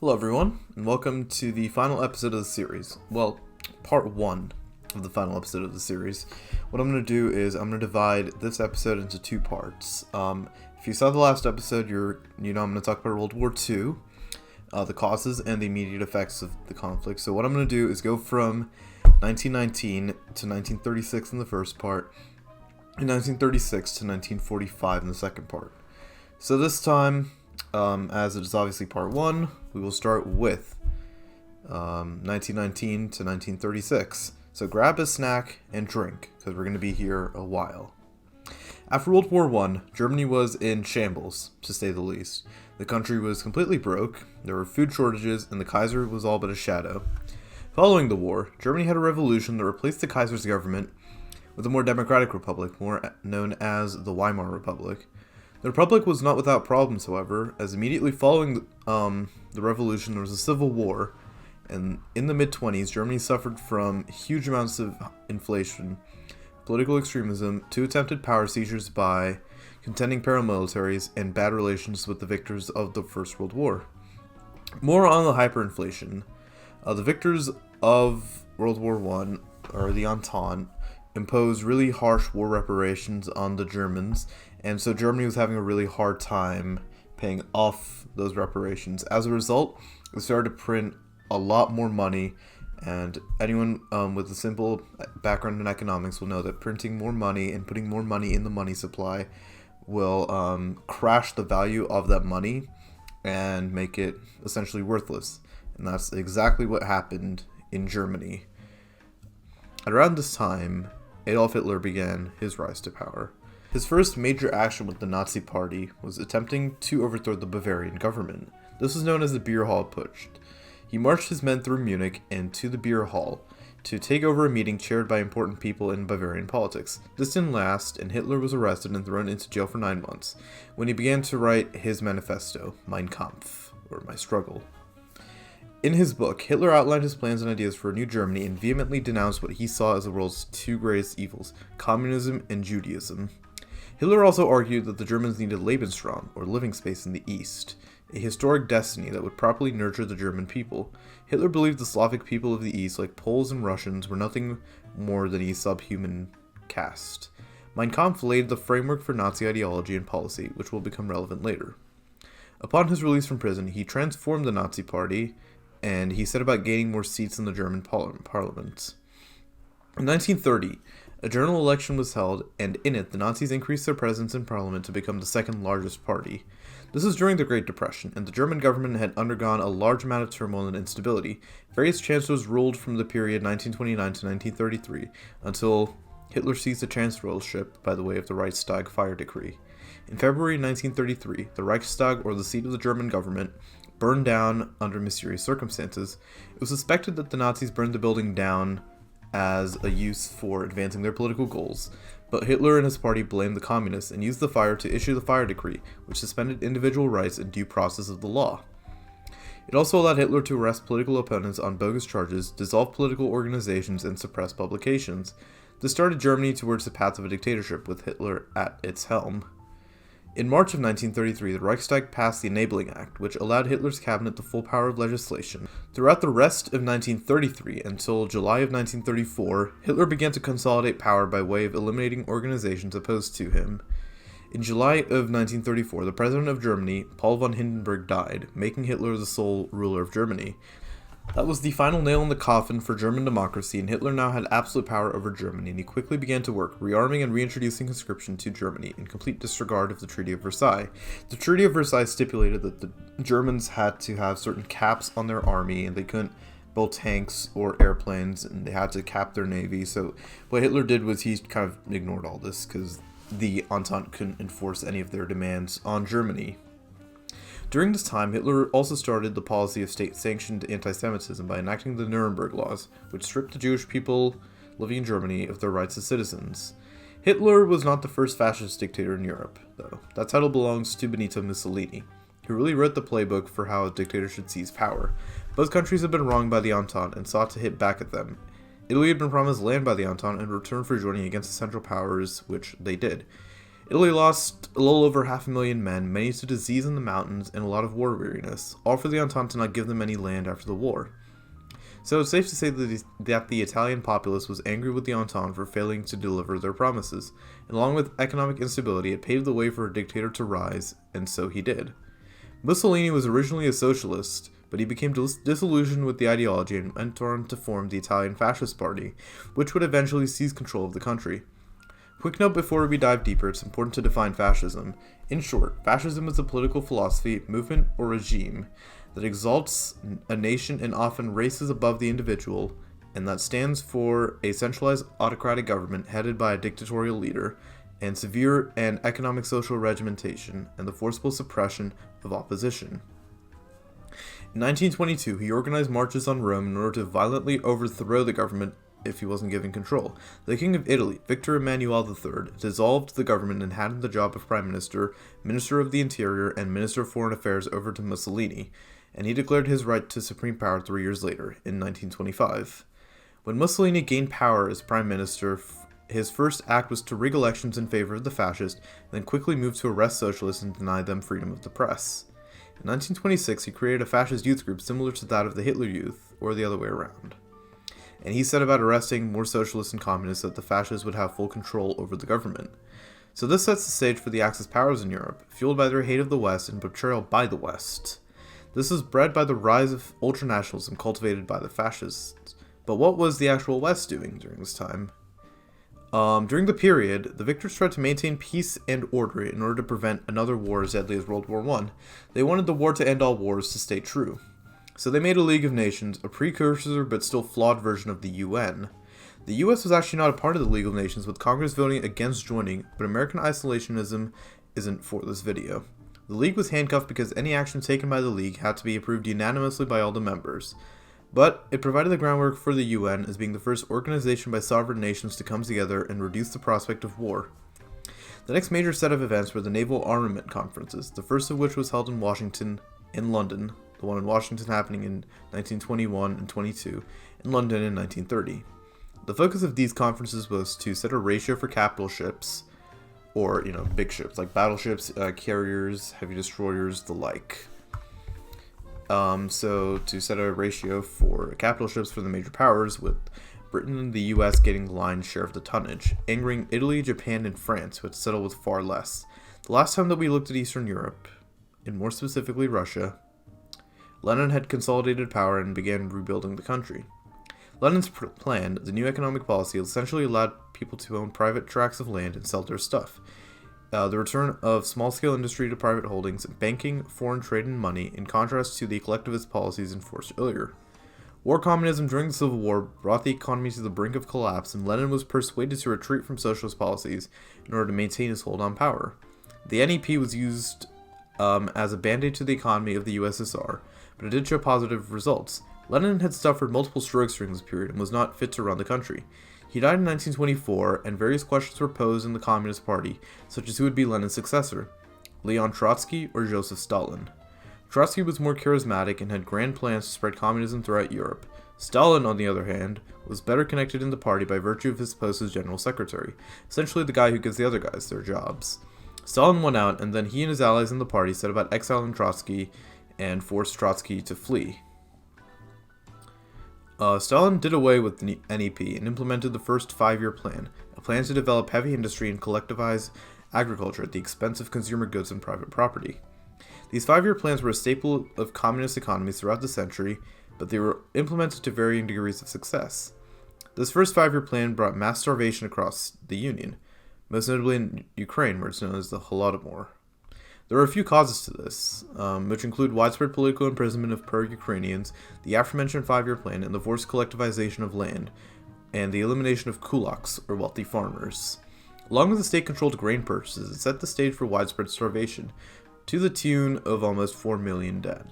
Hello everyone, and welcome to the final episode of the series. Well, part 1 of the final episode of the series. What I'm going to do is I'm going to divide this episode into two parts. If you saw the last episode, I'm going to talk about World War II, the causes and the immediate effects of the conflict. So what I'm going to do is go from 1919 to 1936 in the first part, and 1936 to 1945 in the second part. So this time, as it is obviously part 1, we will start with 1919 to 1936. So grab a snack and drink, because we're going to be here a while. After World War I, Germany was in shambles, to say the least. The country was completely broke, there were food shortages, and the Kaiser was all but a shadow. Following the war, Germany had a revolution that replaced the Kaiser's government with a more democratic republic, more known as the Weimar Republic. The Republic was not without problems, however, as immediately following the revolution there was a civil war, and in the mid-20s, Germany suffered from huge amounts of inflation, political extremism, 2 attempted power seizures by contending paramilitaries, and bad relations with the victors of the First World War. More on the hyperinflation. The victors of World War I, or the Entente, imposed really harsh war reparations on the Germans, and so Germany was having a really hard time paying off those reparations. As a result, they started to print a lot more money, and anyone with a simple background in economics will know that printing more money and putting more money in the money supply will crash the value of that money and make it essentially worthless. And that's exactly what happened in Germany. At around this time, Adolf Hitler began his rise to power. His first major action with the Nazi Party was attempting to overthrow the Bavarian government. This was known as the Beer Hall Putsch. He marched his men through Munich and to the Beer Hall to take over a meeting chaired by important people in Bavarian politics. This didn't last, and Hitler was arrested and thrown into jail for 9 months, when he began to write his manifesto, Mein Kampf, or My Struggle. In his book, Hitler outlined his plans and ideas for a new Germany and vehemently denounced what he saw as the world's 2 greatest evils, communism and Judaism. Hitler also argued that the Germans needed Lebensraum, or living space in the East, a historic destiny that would properly nurture the German people. Hitler believed the Slavic people of the East, like Poles and Russians, were nothing more than a subhuman caste. Mein Kampf laid the framework for Nazi ideology and policy, which will become relevant later. Upon his release from prison, he transformed the Nazi Party, and he set about gaining more seats in the German parliament. In 1930, a general election was held, and in it, the Nazis increased their presence in parliament to become the second largest party. This was during the Great Depression, and the German government had undergone a large amount of turmoil and instability. Various chancellors ruled from the period 1929 to 1933, until Hitler seized the chancellorship by the way of the Reichstag fire decree. In February 1933, the Reichstag, or the seat of the German government, burned down under mysterious circumstances. It was suspected that the Nazis burned the building down as a use for advancing their political goals, but Hitler and his party blamed the communists and used the fire to issue the fire decree, which suspended individual rights and due process of the law. It also allowed Hitler to arrest political opponents on bogus charges, dissolve political organizations, and suppress publications. This started Germany towards the path of a dictatorship, with Hitler at its helm. In March of 1933, the Reichstag passed the Enabling Act, which allowed Hitler's cabinet the full power of legislation. Throughout the rest of 1933 until July of 1934, Hitler began to consolidate power by way of eliminating organizations opposed to him. In July of 1934, the president of Germany, Paul von Hindenburg, died, making Hitler the sole ruler of Germany. That was the final nail in the coffin for German democracy, and Hitler now had absolute power over Germany, and he quickly began to work, rearming and reintroducing conscription to Germany, in complete disregard of the Treaty of Versailles. The Treaty of Versailles stipulated that the Germans had to have certain caps on their army, and they couldn't build tanks or airplanes, and they had to cap their navy. So what Hitler did was he kind of ignored all this, because the Entente couldn't enforce any of their demands on Germany. During this time, Hitler also started the policy of state-sanctioned anti-Semitism by enacting the Nuremberg Laws, which stripped the Jewish people living in Germany of their rights as citizens. Hitler was not the first fascist dictator in Europe, though. That title belongs to Benito Mussolini, who really wrote the playbook for how a dictator should seize power. Both countries had been wronged by the Entente and sought to hit back at them. Italy had been promised land by the Entente in return for joining against the Central Powers, which they did. Italy lost a little over 500,000 men, many to disease in the mountains, and a lot of war weariness, all for the Entente to not give them any land after the war. So it's safe to say that the Italian populace was angry with the Entente for failing to deliver their promises, and along with economic instability, it paved the way for a dictator to rise, and so he did. Mussolini was originally a socialist, but he became disillusioned with the ideology and went on to form the Italian Fascist Party, which would eventually seize control of the country. Quick note before we dive deeper, it's important to define fascism. In short, fascism is a political philosophy, movement, or regime that exalts a nation and often races above the individual, and that stands for a centralized autocratic government headed by a dictatorial leader, and severe and economic social regimentation, and the forcible suppression of opposition. In 1922, he organized marches on Rome in order to violently overthrow the government if he wasn't given control. The King of Italy, Victor Emmanuel III, dissolved the government and handed the job of Prime Minister, Minister of the Interior, and Minister of Foreign Affairs over to Mussolini, and he declared his right to supreme power 3 years later, in 1925. When Mussolini gained power as Prime Minister, his first act was to rig elections in favor of the fascists, then quickly moved to arrest socialists and deny them freedom of the press. In 1926, he created a fascist youth group similar to that of the Hitler Youth, or the other way around. And he set about arresting more socialists and communists so that the fascists would have full control over the government. So this sets the stage for the Axis powers in Europe, fueled by their hate of the West and betrayal by the West. This was bred by the rise of ultranationalism cultivated by the fascists. But what was the actual West doing during this time? During the period, the victors tried to maintain peace and order in order to prevent another war as deadly as World War I. They wanted the war to end all wars to stay true. So they made a League of Nations, a precursor but still flawed version of the UN. The US was actually not a part of the League of Nations, with Congress voting against joining, but American isolationism isn't for this video. The League was handcuffed because any action taken by the League had to be approved unanimously by all the members. But it provided the groundwork for the UN as being the first organization by sovereign nations to come together and reduce the prospect of war. The next major set of events were the Naval Armament Conferences, the first of which was held in Washington and London, the one in Washington happening in 1921 and 22, and London in 1930. The focus of these conferences was to set a ratio for capital ships, or, big ships, like battleships, carriers, heavy destroyers, the like. So to set a ratio for capital ships for the major powers, with Britain and the US getting the lion's share of the tonnage, angering Italy, Japan, and France, who had to settle with far less. The last time that we looked at Eastern Europe, and more specifically Russia, Lenin had consolidated power and began rebuilding the country. Lenin's plan, the new economic policy, essentially allowed people to own private tracts of land and sell their stuff. The return of small-scale industry to private holdings, banking, foreign trade, and money, in contrast to the collectivist policies enforced earlier. War communism during the Civil War brought the economy to the brink of collapse, and Lenin was persuaded to retreat from socialist policies in order to maintain his hold on power. The NEP was used as a band-aid to the economy of the USSR, but it did show positive results. Lenin had suffered multiple strokes during this period and was not fit to run the country. He died in 1924, and various questions were posed in the Communist Party, such as who would be Lenin's successor, Leon Trotsky or Joseph Stalin. Trotsky was more charismatic and had grand plans to spread communism throughout Europe. Stalin, on the other hand, was better connected in the party by virtue of his post as general secretary, essentially the guy who gives the other guys their jobs. Stalin won out, and then he and his allies in the party set about exiling Trotsky and forced Trotsky to flee. Stalin did away with the NEP and implemented the first 5-year plan, a plan to develop heavy industry and collectivize agriculture at the expense of consumer goods and private property. These 5-year plans were a staple of communist economies throughout the century, but they were implemented to varying degrees of success. This first 5-year plan brought mass starvation across the Union, most notably in Ukraine, where it's known as the Holodomor. There are a few causes to this, which include widespread political imprisonment of pro-Ukrainians, the aforementioned 5-year plan, and the forced collectivization of land, and the elimination of kulaks, or wealthy farmers. Along with the state-controlled grain purchases, it set the stage for widespread starvation, to the tune of almost 4 million dead.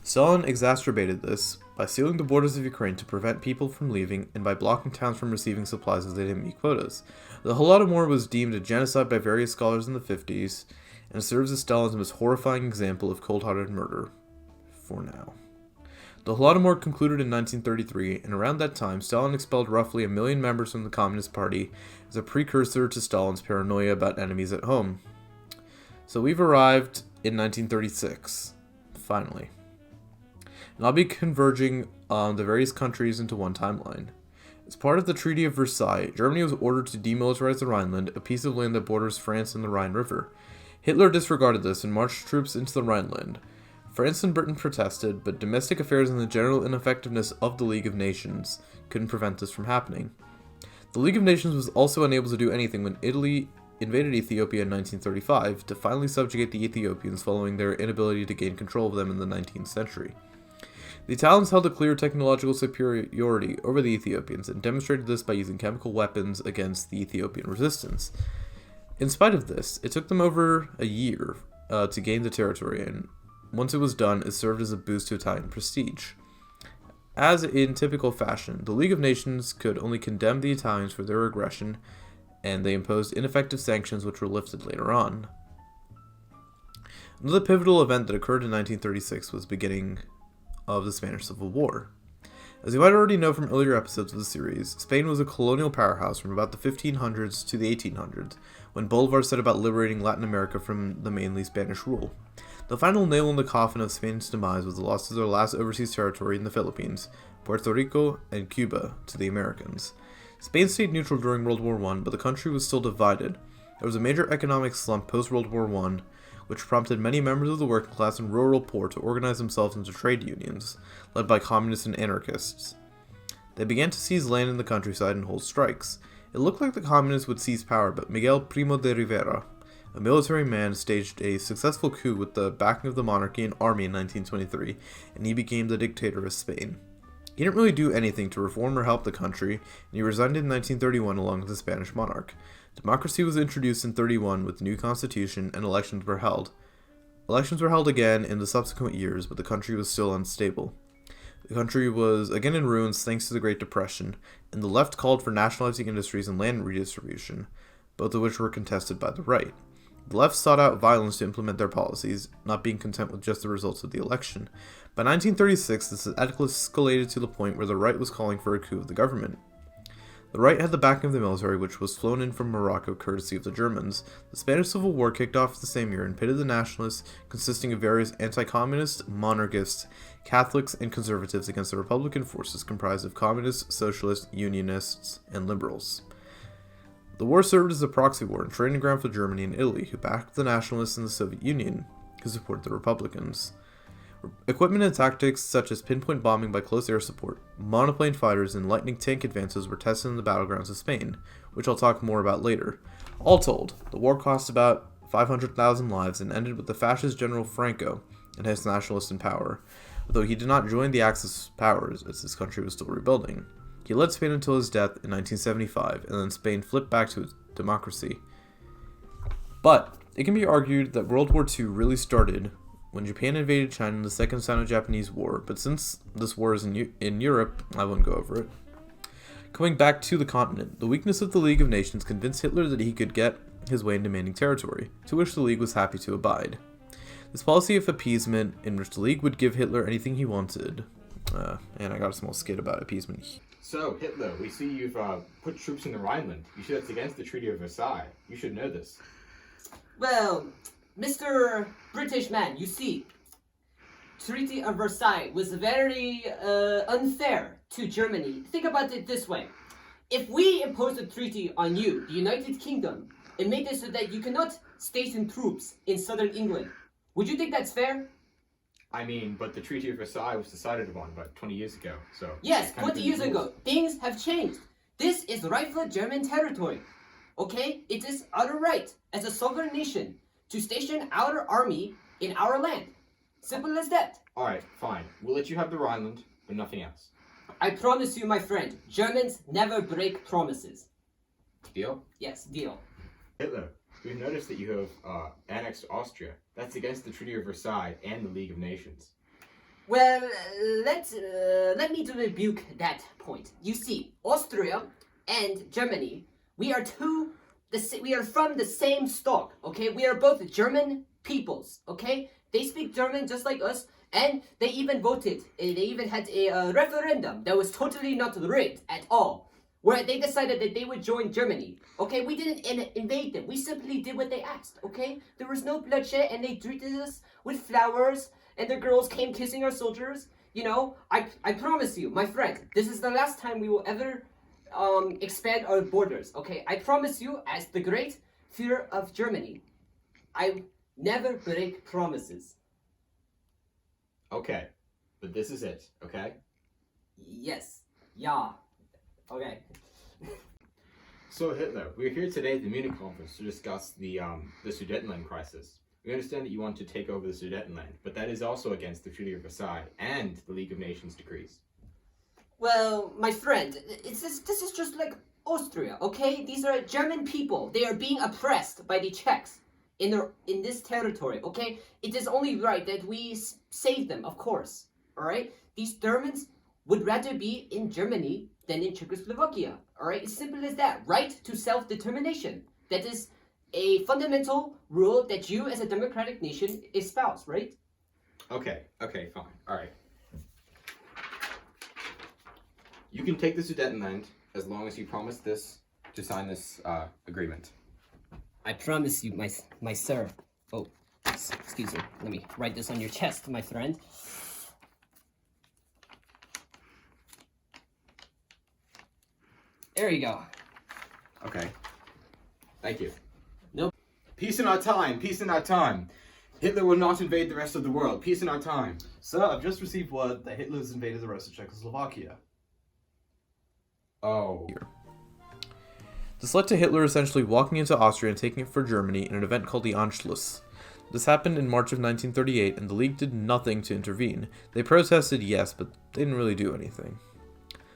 Stalin exacerbated this by sealing the borders of Ukraine to prevent people from leaving and by blocking towns from receiving supplies as they didn't meet quotas. The Holodomor was deemed a genocide by various scholars in the 50s, and serves as Stalin's most horrifying example of cold-hearted murder, for now. The Holodomor concluded in 1933, and around that time, Stalin expelled roughly 1 million members from the Communist Party as a precursor to Stalin's paranoia about enemies at home. So we've arrived in 1936, finally. And I'll be converging the various countries into one timeline. As part of the Treaty of Versailles, Germany was ordered to demilitarize the Rhineland, a piece of land that borders France and the Rhine River. Hitler disregarded this and marched troops into the Rhineland. France and Britain protested, but domestic affairs and the general ineffectiveness of the League of Nations couldn't prevent this from happening. The League of Nations was also unable to do anything when Italy invaded Ethiopia in 1935 to finally subjugate the Ethiopians following their inability to gain control of them in the 19th century. The Italians held a clear technological superiority over the Ethiopians and demonstrated this by using chemical weapons against the Ethiopian resistance. In spite of this, it took them over a year to gain the territory, and once it was done, it served as a boost to Italian prestige. As in typical fashion, the League of Nations could only condemn the Italians for their aggression, and they imposed ineffective sanctions which were lifted later on. Another pivotal event that occurred in 1936 was the beginning of the Spanish Civil War. As you might already know from earlier episodes of the series, Spain was a colonial powerhouse from about the 1500s to the 1800s, when Bolivar set about liberating Latin America from the mainly Spanish rule. The final nail in the coffin of Spain's demise was the loss of their last overseas territory in the Philippines, Puerto Rico, and Cuba to the Americans. Spain stayed neutral during World War I, but the country was still divided. There was a major economic slump post-World War I, which prompted many members of the working class and rural poor to organize themselves into trade unions, led by communists and anarchists. They began to seize land in the countryside and hold strikes. It looked like the communists would seize power, but Miguel Primo de Rivera, a military man, staged a successful coup with the backing of the monarchy and army in 1923, and he became the dictator of Spain. He didn't really do anything to reform or help the country, and he resigned in 1931 along with the Spanish monarch. Democracy was introduced in 1931 with the new constitution, and elections were held. Elections were held again in the subsequent years, but the country was still unstable. The country was again in ruins thanks to the Great Depression, and the left called for nationalizing industries and land redistribution, both of which were contested by the right. The left sought out violence to implement their policies, not being content with just the results of the election. By 1936, this had escalated to the point where the right was calling for a coup of the government. The right had the backing of the military, which was flown in from Morocco courtesy of the Germans. The Spanish Civil War kicked off the same year and pitted the nationalists, consisting of various anti-communists, monarchists, Catholics, and conservatives, against the Republican forces comprised of communists, socialists, unionists, and liberals. The war served as a proxy war and training ground for Germany and Italy, who backed the nationalists in the Soviet Union, who supported the Republicans. Equipment and tactics such as pinpoint bombing by close air support, monoplane fighters, and lightning tank advances were tested in the battlegrounds of Spain, which I'll talk more about later. All told, the war cost about 500,000 lives and ended with the fascist General Franco and his nationalists in power, although he did not join the Axis powers as his country was still rebuilding. He led Spain until his death in 1975, and then Spain flipped back to its democracy. But it can be argued that World War II really started when Japan invaded China in the Second Sino-Japanese War, but since this war is in Europe, I won't go over it. Coming back to the continent, the weakness of the League of Nations convinced Hitler that he could get his way in demanding territory, to which the League was happy to abide. This policy of appeasement, in which the League would give Hitler anything he wanted, and I got a small skit about appeasement. So, Hitler, we see you've put troops in the Rhineland. You see that's against the Treaty of Versailles. You should know this. Well, Mr. British man, you see, Treaty of Versailles was very unfair to Germany. Think about it this way. If we imposed a treaty on you, the United Kingdom, and made it so that you cannot station troops in southern England, would you think that's fair? I mean, but the Treaty of Versailles was decided upon about 20 years ago, so... Yes, 20 years ago. Things have changed. This is rightful German territory. Okay? It is our right, as a sovereign nation, to station our army in our land. Simple as that. Alright, fine. We'll let you have the Rhineland, but nothing else. I promise you, my friend, Germans never break promises. Deal? Yes, deal. Hitler, we've noticed that you have annexed Austria. That's against the Treaty of Versailles and the League of Nations. Well, let me rebuke that point. You see, Austria and Germany, we are from the same stock, okay? We are both German peoples, okay? They speak German just like us, And they even voted. They even had a referendum that was totally not rigged at all, where they decided that they would join Germany. Okay, we didn't invade them. We simply did what they asked. Okay, there was no bloodshed, and they treated us with flowers, and the girls came kissing our soldiers. You know, I promise you, my friend, this is the last time we will ever expand our borders. Okay, I promise you, as the great Führer of Germany, I never break promises. Okay, but this is it, okay? Yes. Yeah. Okay. So Hitler, we're here today at the Munich conference to discuss the Sudetenland crisis. We understand that you want to take over the Sudetenland, but that is also against the Treaty of Versailles and the League of Nations decrees. Well, my friend, this is just like Austria, okay? These are German people. They are being oppressed by the Czechs in this territory, okay? It is only right that we save them, of course, all right? These Germans would rather be in Germany than in Czechoslovakia, all right? It's simple as that. Right to self-determination. That is a fundamental rule that you as a democratic nation espouse, right? Okay, fine, all right. You can take the Sudetenland as long as you promise to sign this agreement. I promise you, my sir. Oh, excuse me. Let me write this on your chest, my friend. There you go. Okay. Thank you. Nope. Peace in our time, peace in our time. Hitler will not invade the rest of the world. Peace in our time. Sir, I've just received word that Hitler's invaded the rest of Czechoslovakia. Oh. This led to Hitler essentially walking into Austria and taking it for Germany in an event called the Anschluss. This happened in March of 1938, and the League did nothing to intervene. They protested, yes, but they didn't really do anything.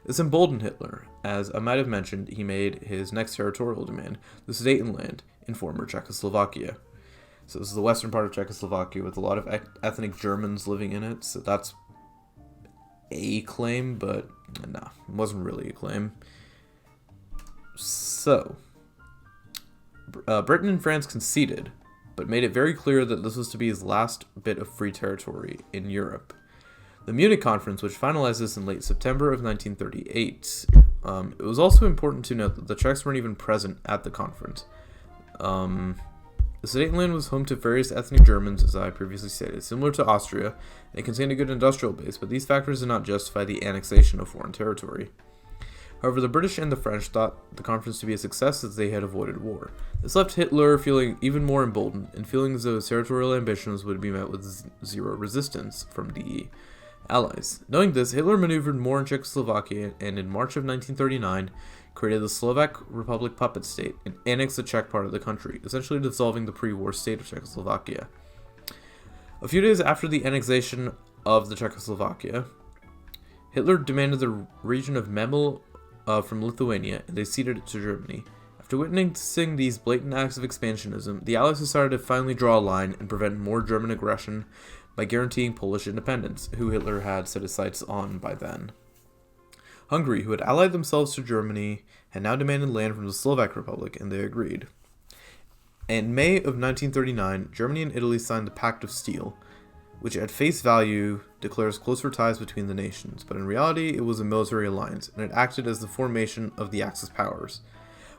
This emboldened Hitler. As I might have mentioned, he made his next territorial demand, the Sudetenland, in former Czechoslovakia. So this is the western part of Czechoslovakia with a lot of ethnic Germans living in it, so that's a claim, but nah, it wasn't really a claim. So, Britain and France conceded, but made it very clear that this was to be his last bit of free territory in Europe. The Munich Conference, which finalized this in late September of 1938, it was also important to note that the Czechs weren't even present at the conference. The Sudetenland was home to various ethnic Germans, as I previously stated, similar to Austria, and it contained a good industrial base, but these factors did not justify the annexation of foreign territory. However, the British and the French thought the conference to be a success as they had avoided war. This left Hitler feeling even more emboldened, and feeling as though his territorial ambitions would be met with zero resistance from the Allies. Knowing this, Hitler maneuvered more in Czechoslovakia, and in March of 1939, created the Slovak Republic puppet state and annexed the Czech part of the country, essentially dissolving the pre-war state of Czechoslovakia. A few days after the annexation of the Czechoslovakia, Hitler demanded the region of Memel from Lithuania, and they ceded it to Germany. After witnessing these blatant acts of expansionism, the Allies decided to finally draw a line and prevent more German aggression by guaranteeing Polish independence, who Hitler had set his sights on by then. Hungary, who had allied themselves to Germany, had now demanded land from the Slovak Republic, and they agreed. In May of 1939, Germany and Italy signed the Pact of Steel, which at face value declares closer ties between the nations, but in reality it was a military alliance, and it acted as the formation of the Axis powers.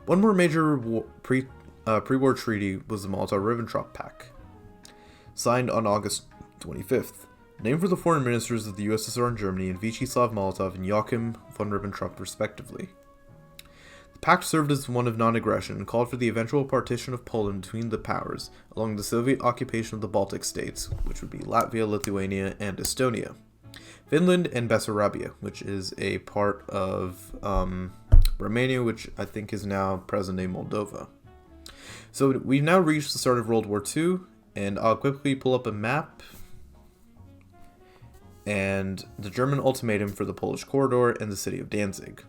One more major pre-war treaty was the Molotov-Ribbentrop Pact, signed on August 25th, named for the foreign ministers of the USSR and Germany and Vyacheslav Molotov and Joachim von Ribbentrop respectively. The pact served as one of non-aggression and called for the eventual partition of Poland between the powers, along the Soviet occupation of the Baltic states, which would be Latvia, Lithuania, and Estonia, Finland, and Bessarabia, which is a part of Romania, which I think is now present-day Moldova. So we've now reached the start of World War II, and I'll quickly pull up a map and the German ultimatum for the Polish corridor and the city of Danzig.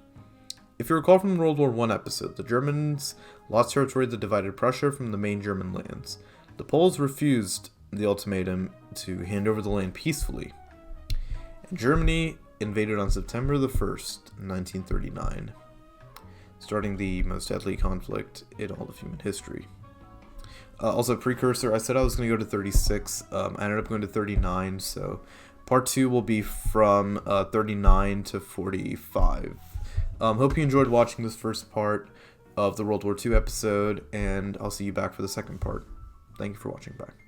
If you recall from the World War I episode, the Germans lost territory that divided Prussia from the main German lands. The Poles refused the ultimatum to hand over the land peacefully, and Germany invaded on September the 1st, 1939, starting the most deadly conflict in all of human history. Also, precursor, I said I was going to go to 36. I ended up going to 39, so Part 2 will be from 39 to 45. Hope you enjoyed watching this first part of the World War II episode, and I'll see you back for the second part. Thank you for watching. Bye.